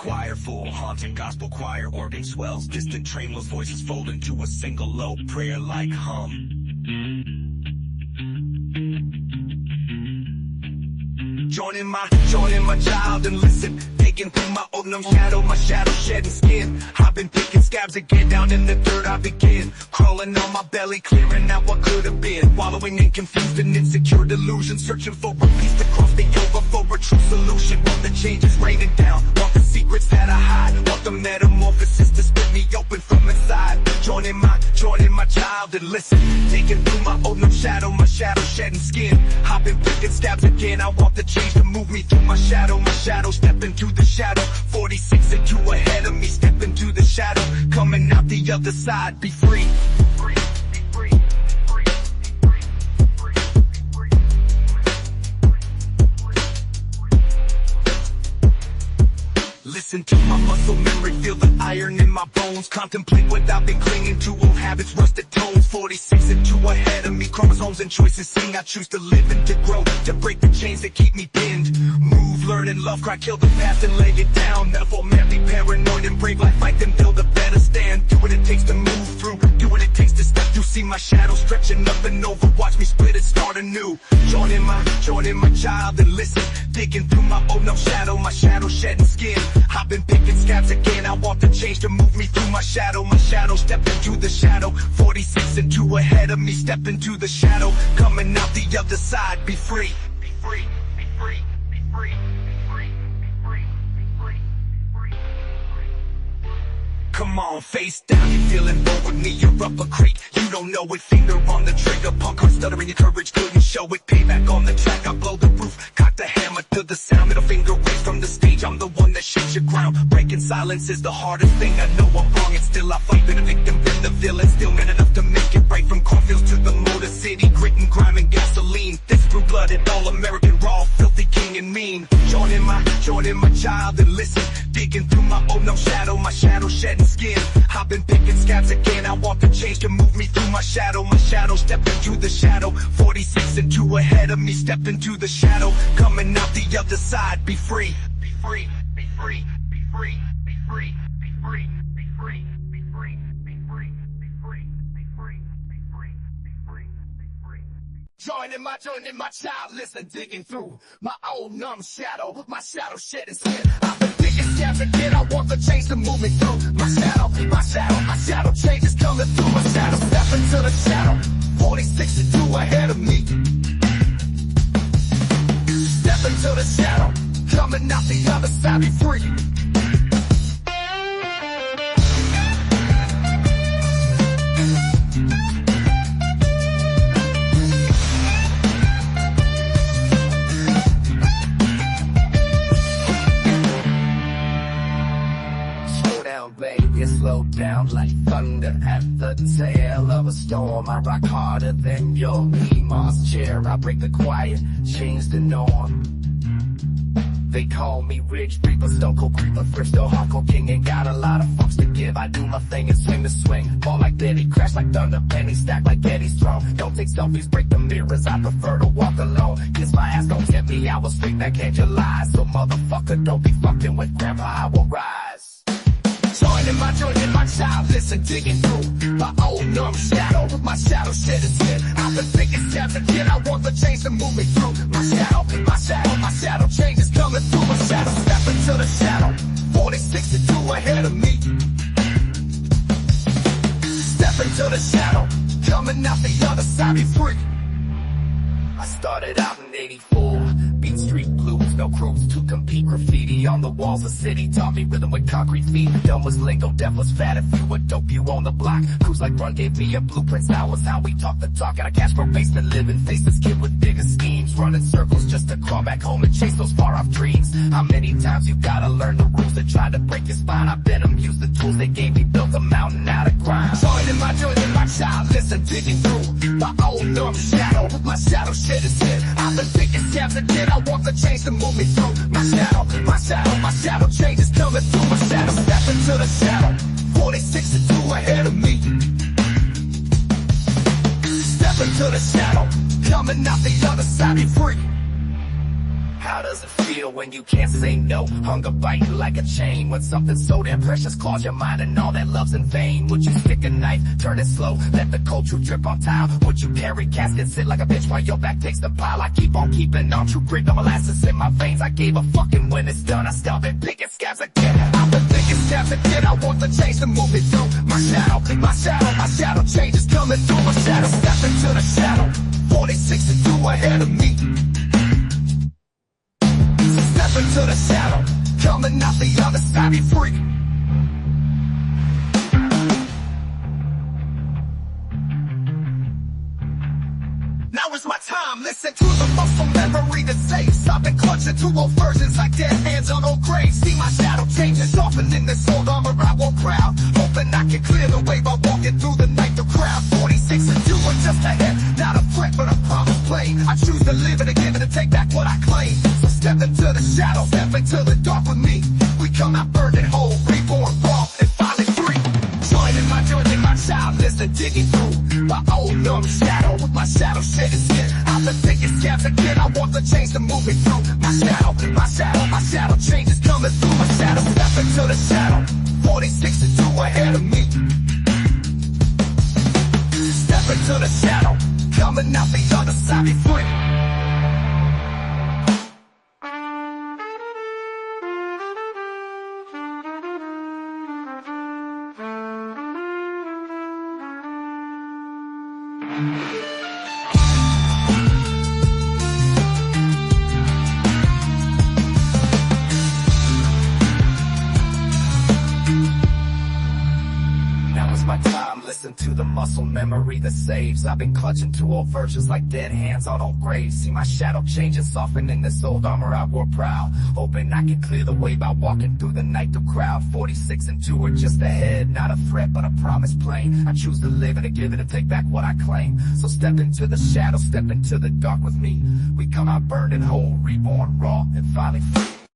choir full, haunting gospel choir, organ swells, distant trainless voices fold into a single low prayer like hum. Joining my child and listen, digging through my old numb shadow, my shadow shedding skin. I've been picking scabs again, down in the dirt I begin, crawling on my belly, clearing out what could have been, wallowing in confused and insecure delusion, searching for a piece to cross the over, for a true solution. Want the changes raining down, want the secrets that I hide, want the metamorphosis to split me open from inside. Joining my child and listen, digging through my old numb shadow, my shadow shedding skin. I've been picking scabs again, I want the change to move me through my shadow, step into the shadow. 46 and 2 ahead of me, step into the shadow, coming out the other side, be free. Listen to my muscle memory, feel the iron in my bones, contemplate what I've been clinging to, old habits, rusted tones. 46 and 2 ahead of me, chromosomes and choices sing. I choose to live and to grow, to break the chains that keep me pinned. Move, learn and love, cry, kill the past and lay it down. Never madly paranoid and brave, like fight them, build a better stand. Do what it takes to move through, do what it takes to step through. See my shadow stretching up and over, watch me split and start anew. Joining my child and listen, digging through my old numb shadow, my shadow shedding skin. I've been picking scabs again, I want the change to move me through my shadow, step into the shadow. 46 and 2 ahead of me, step into the shadow, coming out the other side, be free. Be free, be free, be free, be free, be free, be free, be free. Come on, face down, you feeling bold with me, you're up a creek, you don't know it, finger on the trigger, punk heart stuttering, your courage couldn't show it, payback on the track, I blow the roof, cock the hammer to the sound, middle finger raised from the stage, I'm the one that shakes your ground, breaking silence is the hardest thing, I know I'm wrong, and still I fight, been a victim, been the villain, still man enough to make it right, from cornfields to the Motor City, grit and grime and gasoline, this blue-blooded, all-American, raw, filthy, king and mean. Joining my child and listen, digging through my old numb shadow, my shadow shedding skin. I've been picking scabs again, I want the change to move me through my shadow, step into the shadow. 46 and 2 ahead of me, step into the shadow, coming out the other side, be free. Be free, be free, be free, be free, be free, be free, be free, be free, be free, be free, be free, be free, be free. Joining my child, listen, digging through my old numb shadow, my shadow shedding skin. I've been picking scabs again, I want the change to move me through my shadow change is coming through my shadow, step into the shadow. 46 and 2 ahead of me, step into the shadow, coming out the other side, be free. Slow down like thunder at the tail of a storm. I rock harder than your Mimas chair. I break the quiet, change the norm. They call me Ridge Reaper, Stone Cold Creeper, Thrift Store, Hardcore King. Ain't got a lot of fucks to give. I do my thing and swing the swing. Fall like Betty, crash like thunder, penny stack like Eddie's throne. Don't take selfies, break the mirrors. I prefer to walk alone. Kiss my ass, don't tempt me. I will straight that can't you lie. So motherfucker, don't be fucking with grandpa. I will rise. Joining my child, listen, digging through my old numb shadow, my shadow shedding skin. I've been thinking scabs again, I want the change to move me through my shadow change is coming through my shadow, step into the shadow. 46 and 2 ahead of me, step into the shadow, coming out the other side, be free. I started out in 84, beat street blues, no crews to compete. Graffiti on the walls, the city taught me rhythm with concrete feet. Dumb was lingo, deaf was fat. If you were dope, you on the block. Crews like Run gave me a blueprint. That was how we talk the talk. At a cash for basement, living faceless kid with bigger schemes, running circles just to crawl back home and chase those far off dreams. How many times you gotta learn the rules that try to break your spine? I bet them use the tools they gave me, built a mountain out of grind. Joining my child, listen, digging through my old numb shadow, my shadow shit is hit. I've been picking scabs again, I want the change to move me through my shadow change is coming through my shadow, step into the shadow. 46 and 2 ahead of me, step into the shadow, coming out the other side, be free. How does it feel when you can't say no? Hunger biting like a chain. When something so damn precious claws your mind and all that love's in vain. Would you stick a knife, turn it slow, let the cold truth drip on tile? Would you carry caskets, sit like a bitch while your back takes the pile? I keep on keeping on, true grit, no molasses in my veins. I gave a fucking when it's done. I still been picking scabs again. I've been thinking scabs again. I want the change to move it through my shadow, my shadow, my shadow change is coming through my shadow. Step into the shadow, 46 and 2 ahead of me. Step into the shadow, coming out the other side, be free. Now is my time, listen to the muscle memory that saves. I've been clutching to old versions like dead hands on old graves. See my shadow changes often in this old armor I won't proud. Hoping I can clear the way by walking through the night. The crowd 46 and 2 are just ahead. Not a threat but a promise play. I choose to live and to give and to take back what I claim. So step into the shadow, step into the dark with me. We come out burned and whole, reborn raw and finally free. Joining my journey, my child is to digging through my old numb shadow with my shadow shedding skin. I've been thinking scabs again. I want the change to move it through my shadow, my shadow, my shadow change is coming through my shadow. Step into the shadow, 46 and 2 ahead of me. Step into the shadow, coming out the other side, be free. Now is my time, listen to the muscle memory that saves. I've been clutching to old virtues like dead hands on old graves. See my shadow changes soften in this old armor I wore proud. Hoping I can clear the way by walking through the night. The crowd 46 and 2 are just ahead. Not a threat but a promise plain. I choose to live and to give and to take back what I claim. So step into the shadow, step into the dark with me. We come out burned and whole, reborn raw and finally free.